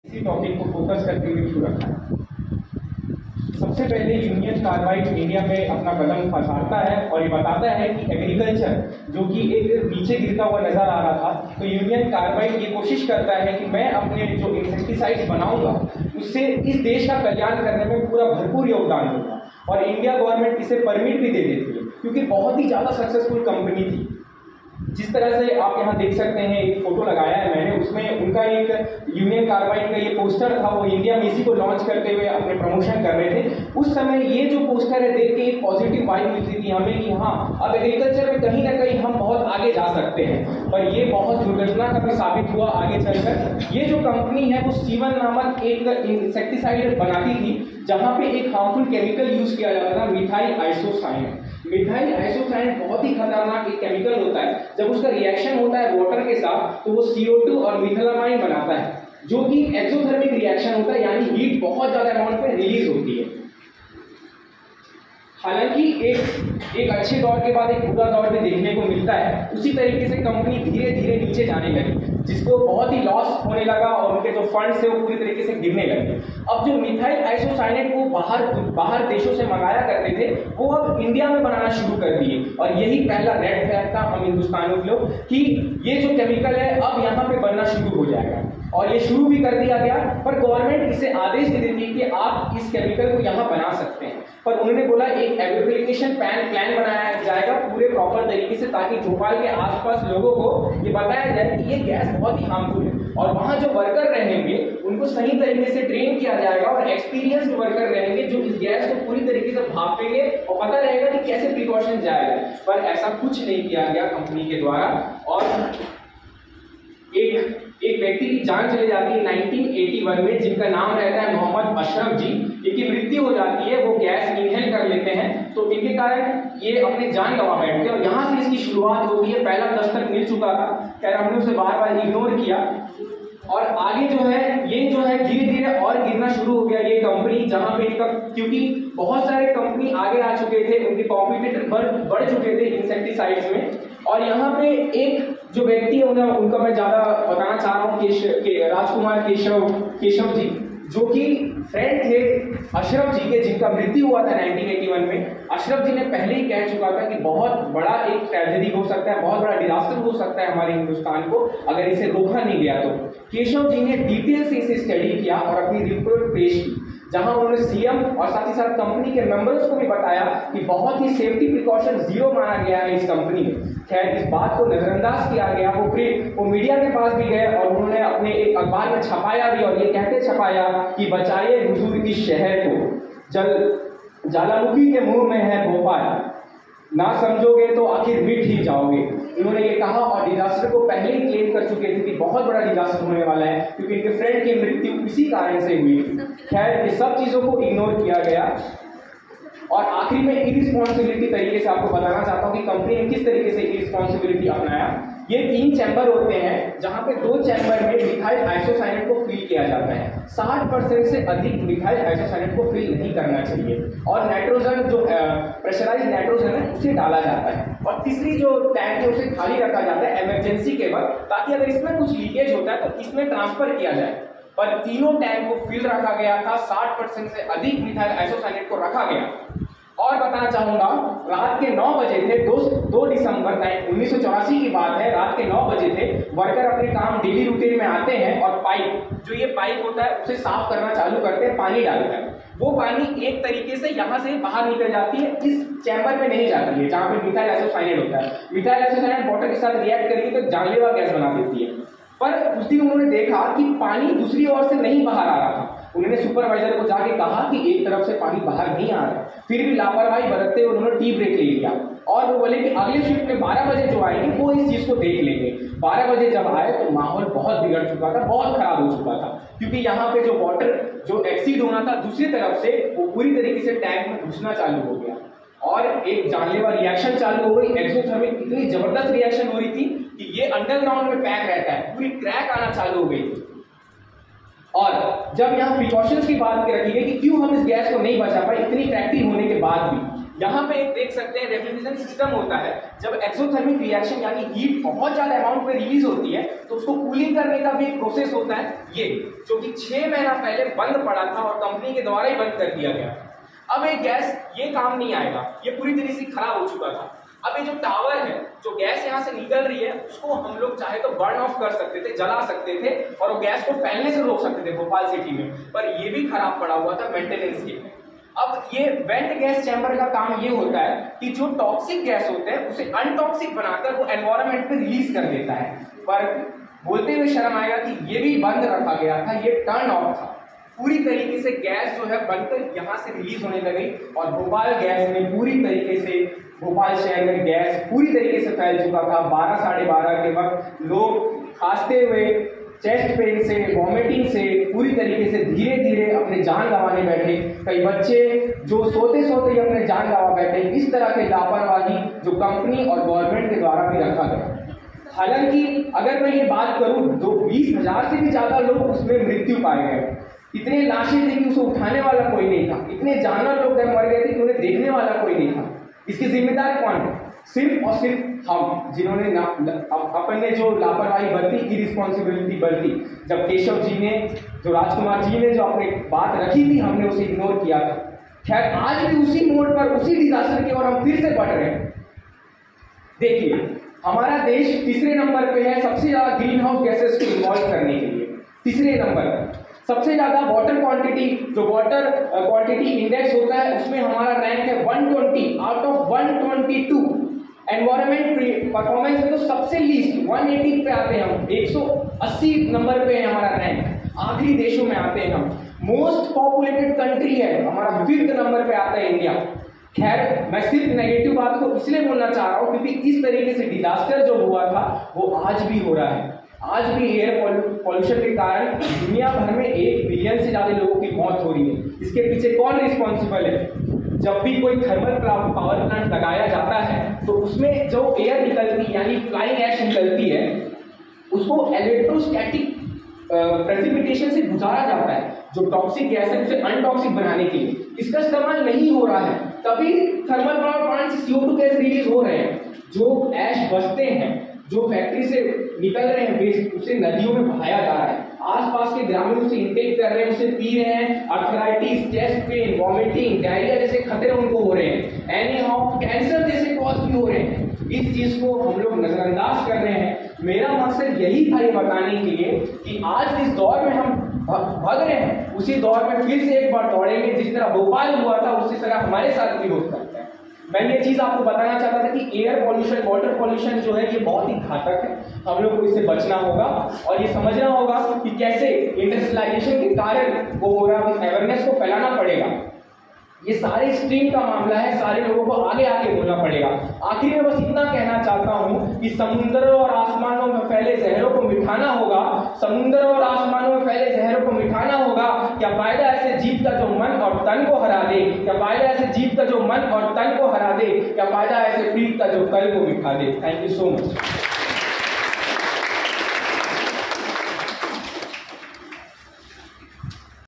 इसी टॉपिक को फोकस करते हुए क्यों रखा है। सबसे पहले यूनियन कार्बाइड इंडिया में अपना कदम पसारता है और ये बताता है कि एग्रीकल्चर जो कि एक नीचे गिरता हुआ नजर आ रहा था, तो यूनियन कार्बाइड ये कोशिश करता है कि मैं अपने जो इंसेक्टिसाइड्स बनाऊंगा उससे इस देश का कल्याण करने में पूरा भरपूर योगदान दूंगा। और इंडिया गवर्नमेंट इसे परमिट भी दे देती है क्योंकि बहुत ही ज़्यादा सक्सेसफुल कंपनी थी। जिस तरह से आप यहाँ देख सकते हैं, एक फोटो लगाया है मैंने, उसमें उनका एक यूनियन कार्बाइड का ये पोस्टर था, वो इंडिया में इसी को लॉन्च करते हुए अपने प्रमोशन कर रहे थे। उस समय ये जो पोस्टर है देख के एक पॉजिटिव वाइब मिलती थी हमें कि हाँ, अब एग्रीकल्चर में कहीं ना कहीं हम बहुत आगे जा सकते हैं। पर ये बहुत दुर्घटना का भी साबित हुआ आगे चलकर। ये जो कंपनी है वो सीवन नामक एक इंसेक्टिसाइड बनाती थी जहाँ पे एक हार्मफुल केमिकल यूज किया जाता था, मिथाइल आइसोसाइनेट। मिथाइल आइसोसाइनेट बहुत ही खतरनाक एक केमिकल होता है। जब उसका रिएक्शन होता है वाटर के साथ तो वो CO2 और मिथाइलामाइन बनाता है, जो कि एक्सोथर्मिक रिएक्शन होता है, यानी हीट बहुत ज्यादा अमाउंट में रिलीज होती है। हालांकि एक अच्छे दौर के बाद एक बुरा दौर भी देखने को मिलता है। उसी तरीके से कंपनी धीरे धीरे नीचे जाने लगी, जिसको बहुत ही लॉस होने लगा और उनके जो फंड्स है वो पूरी तरीके से गिरने लगे। अब जो मिथाइल आइसोसाइनेट को बाहर देशों से मंगाया करते थे वो अब इंडिया में बनाना शुरू कर दिए, और यही पहला रेड फ्लैग था हम हिंदुस्तानियों के लोग कि ये जो केमिकल है अब यहाँ पे बनना शुरू हो जाएगा। और ये शुरू भी कर दिया गया, पर गवर्नमेंट इसे आदेश दे देती है कि आप इस केमिकल को यहाँ बना सकते हैं। पर उन्होंने बोला एक एप्लीकेशन प्लान बनाया जाएगा पूरे प्रॉपर तरीके से, ताकि भोपाल के आसपास लोगों को ये बताया जाए कि ये गैस बहुत ही हार्मफुल है, और वहाँ जो वर्कर रहेंगे उनको सही तरीके से ट्रेन किया जाएगा और एक्सपीरियंस्ड वर्कर रहेंगे जो इस गैस को पूरी तरीके से भापेंगे और पता रहेगा कि कैसे प्रिकॉशन जाएगा। पर ऐसा कुछ नहीं किया गया कंपनी के द्वारा, और एक व्यक्ति की जान चली जाती है 1981 में, जिनका नाम रहता है मोहम्मद अशरफ जी। इनकी मृत्यु हो जाती है, वो गैस इनहेल कर लेते हैं, तो इनके कारण ये अपने जान गंवा बैठते हैं। और यहाँ से इसकी शुरुआत होती है। पहला दस्तक मिल चुका था, खैर हमने उसे बार बार इग्नोर किया, और आगे जो है ये जो है धीरे धीरे और गिरना शुरू हो गया ये कंपनी, जहां पे इनका, क्योंकि बहुत सारे कंपनी आगे आ चुके थे, उनके कॉम्पिटिटर बढ़ चुके थे इंसेक्टिसाइड्स में। और यहाँ पे एक जो व्यक्ति है उनका मैं ज्यादा बताना चाह रहा हूँ, राजकुमार केशव जी, जो कि फ्रेंड थे अशरफ जी के, जिनका मृत्यु हुआ था 1981 में। अशरफ जी ने पहले ही कह चुका था कि बहुत बड़ा एक ट्रेजेडी हो सकता है, बहुत बड़ा डिजास्टर हो सकता है हमारे हिंदुस्तान को अगर इसे रोका नहीं गया तो। केशव जी ने डिटेल से इसे स्टडी किया और अपनी रिपोर्ट पेश की, जहां उन्होंने सीएम और साथ ही साथ कंपनी के मेंबर्स को भी बताया कि बहुत ही सेफ्टी प्रिकॉशन जीरो माना गया है इस कंपनी में। खैर इस बात को नजरअंदाज किया गया। वो मीडिया के पास भी गए और उन्होंने अपने एक अखबार में छपाया भी, और ये कहते छपाया कि बचाइए हुजूर इस शहर को, ज्वालामुखी के मुंह में है भोपाल, ना समझोगे तो आखिर मिट ही जाओगे। इन्होंने ये कहा, और डिजास्टर को पहले ही क्लेम कर चुके थे कि बहुत बड़ा डिजास्टर होने वाला है, क्योंकि इनके फ्रेंड की मृत्यु इसी कारण से हुई। खैर ये सब चीजों को इग्नोर किया गया, और आखिरी में इरिस्पॉन्सिबिलिटी तरीके से आपको बताना चाहता हूँ कि कंपनी ने किस तरीके से इरिस्पॉन्सिबिलिटी अपनाया। ये 3 चैम्बर होते हैं, जहां पे 2 चैम्बर में मिथाइल आइसोसाइनेट को फिल किया जाता है। 60% से अधिक मिथाइल आइसोसाइनेट को फिल नहीं करना चाहिए, और नाइट्रोजन जो प्रेशराइज्ड नाइट्रोजन है उसे डाला जाता है। और तीसरी जो टैंक है उसे खाली रखा जाता है इमरजेंसी के वक्त, ताकि अगर इसमें कुछ लीकेज होता है तो इसमें ट्रांसफर किया जाए। पर तीनों टैंक को फिल रखा गया था, 60% से अधिक मिथाइल आइसोसाइनेट को रखा गया। और बताना चाहूंगा, रात के 9 बजे थे, 2 दिसंबर 1984 की बात है, रात के 9 बजे थे। वर्कर अपने काम डेली रूटीन में आते हैं और जो ये पाइप होता है उसे साफ करना चालू करते हैं पानी डालकर। वो पानी एक तरीके से यहाँ से बाहर निकल जाती है, इस चैम्बर में नहीं जाती है जहाँ पे मिथाइल आइसोसाइनेट होता है। मिथाइल आइसोसाइनेट वाटर के साथ रिएक्ट करेगी तो जानलेवा गैस बना देती है। पर उस दिन उन्होंने देखा कि पानी दूसरी ओर से नहीं बाहर आ रहा था। उन्होंने सुपरवाइजर को जाके कहा कि एक तरफ से पानी बाहर नहीं आ रहा, फिर भी लापरवाही बरतते हुए उन्होंने टी ब्रेक ले लिया, और वो बोले कि अगले शिफ्ट में 12 बजे जो आएंगे वो इस चीज को देख लेंगे। 12 बजे जब आए तो माहौल बहुत बिगड़ चुका था, बहुत खराब हो चुका था, क्योंकि यहाँ पे जो वाटर जो एक्सीड होना था दूसरी तरफ से वो पूरी तरीके से टैंक में घुसना चालू हो गया, और एक जानलेवा रिएक्शन चालू हो गई। एक्सोथर्मिक इतनी जबरदस्त रिएक्शन हो रही थी कि ये अंडरग्राउंड में पैक रहता है, पूरी क्रैक आना चालू हो गई। और जब यहाँ प्रिकॉशंस की बात रखी गई कि क्यों हम इस गैस को नहीं बचा पाए इतनी फैक्ट्री होने के बाद भी, यहाँ पे एक देख सकते हैं रेफ्रिजरेशन सिस्टम होता है। जब एक्सोथर्मिक रिएक्शन यानी हीट बहुत ज्यादा अमाउंट में रिलीज होती है तो उसको कूलिंग करने का भी एक प्रोसेस होता है, ये जो कि 6 महीना पहले बंद पड़ा था और कंपनी के द्वारा ही बंद कर दिया गया। अब ये गैस ये काम नहीं आएगा, ये पूरी तरीके से खराब हो चुका था। अब ये जो टावर है, जो गैस यहाँ से निकल रही है, उसको हम लोग चाहे तो बर्न ऑफ कर सकते थे, जला सकते थे और वो गैस को फैलने से रोक सकते थे भोपाल सिटी में, पर ये भी खराब पड़ा हुआ था मेंटेनेंस के। अब ये वेंट गैस चैम्बर का काम ये होता है कि जो टॉक्सिक गैस होते हैं उसे अनटॉक्सिक बनाकर वो एनवायरनमेंट पे रिलीज कर देता है। पर बोलते हुए शर्म आएगा कि ये भी बंद रखा गया था, ये टर्न ऑफ था। पूरी तरीके से गैस जो है बनकर यहाँ से रिलीज होने लगी और भोपाल गैस में पूरी तरीके से भोपाल शहर में गैस पूरी तरीके से फैल चुका था। 12 साढ़े 12 के वक्त लोग खांसते हुए, चेस्ट पेन से, वॉमिटिंग से पूरी तरीके से धीरे धीरे अपने जान गंवाने बैठे। कई बच्चे जो सोते सोते ही अपने जान गंवा बैठे। इस तरह की लापरवाही जो कंपनी और गवर्नमेंट के द्वारा भी रखा गया। हालांकि अगर मैं ये बात करूं तो 20,000 से भी ज्यादा लोग उसमें मृत्यु पाए गए। इतने लाशें थी कि उसे उठाने वाला कोई नहीं था, इतने जानवर लोग मर गए थे कि उन्हें देखने वाला कोई नहीं था। इसके जिम्मेदार कौन है? सिर्फ और सिर्फ हम, जिन्होंने अपन ने जो लापरवाही बरती, इररिस्पॉन्सिबिलिटी बरती। जब केशव जी ने, जो राजकुमार जी ने जो अपनी बात रखी थी, हमने उसे इग्नोर किया था। खैर आज भी उसी मोड़ पर, उसी डिजास्टर की ओर हम फिर से बढ़ रहे हैं। देखिए हमारा देश तीसरे नंबर पे है सबसे ज्यादा ग्रीन हाउस गैसेस को इन्वॉल्व करने के लिए। तीसरे नंबर पर सबसे ज्यादा वाटर क्वांटिटी, जो वाटर क्वांटिटी इंडेक्स होता है, उसमें हमारा रैंक है 120 आउट ऑफ 122। एनवायरमेंट परफॉर्मेंस में तो सबसे लीस्ट 180 पे आते हैं हम, 180 नंबर पे है हमारा रैंक, आखिरी देशों में आते हैं हम। मोस्ट पॉपुलेटेड कंट्री है हमारा, 5th नंबर पे आता है इंडिया। खैर मैं सिर्फ नेगेटिव बात को इसलिए बोलना चाह रहा हूँ क्योंकि इस तरीके से डिजास्टर जो हुआ था वो आज भी हो रहा है। आज भी एयर पॉल्यूशन के कारण दुनिया भर में 1 बिलियन से ज्यादा लोगों की मौत हो रही है। इसके पीछे कौन रिस्पॉन्सिबल है? जब भी कोई थर्मल पावर प्लांट लगाया जाता है तो उसमें जो एयर निकलती यानी फ्लाइंग ऐश निकलती है, उसको इलेक्ट्रोस्टैटिक प्रेसिपिटेशन से गुजारा जाता है, जो टॉक्सिक गैस है उसे अनटॉक्सिक बनाने के लिए। इसका इस्तेमाल नहीं हो रहा है, तभी थर्मल पावर प्लांट से CO2 गैस रिलीज हो रहे हैं। जो ऐश बचते हैं, जो फैक्ट्री से निकल रहे हैं वेस्ट, उसे नदियों में बहाया जा रहा है। आसपास के ग्रामीण उसे इंटेक कर रहे हैं, उसे पी रहे हैं। Arthritis, chest pain, vomiting, diarrhoea जैसे खतरे उनको हो रहे हैं। एनी हाउ कैंसर जैसे कॉज भी हो रहे हैं। इस चीज को हम लोग नजरअंदाज कर रहे हैं। मेरा मकसद यही था ये बताने के लिए कि आज इस दौर में हम भाग रहे हैं, उसी दौर में फिर से एक बार दौड़ेंगे। जिस तरह भोपाल हुआ था उसी तरह हमारे साथ भी हो सकता है। मैं ये चीज आपको बताना चाहता था कि एयर पॉल्यूशन, वाटर पॉल्यूशन जो है ये बहुत ही घातक है। हम लोग को इससे बचना होगा और ये समझना होगा कि कैसे इंडस्ट्रियलाइजेशन के कारण वो हो रहा है। अवेयरनेस को फैलाना पड़ेगा। ये सारे स्ट्रीम का मामला है, सारे लोगों को आगे आगे बोलना पड़ेगा। आखिर में बस इतना कहना चाहता हूँ कि समुद्रों और आसमानों में फैले जहरों को मिटाना होगा। समुद्रों और आसमानों में फैले जहरों को मिटाना होगा। क्या फायदा ऐसे जीव का जो मन और तन को हरा दे? क्या फायदा ऐसे जीव का जो मन और तन को हरा दे? क्या फायदा ऐसे प्रीत का जो कल को मिटा दे? Thank you so much.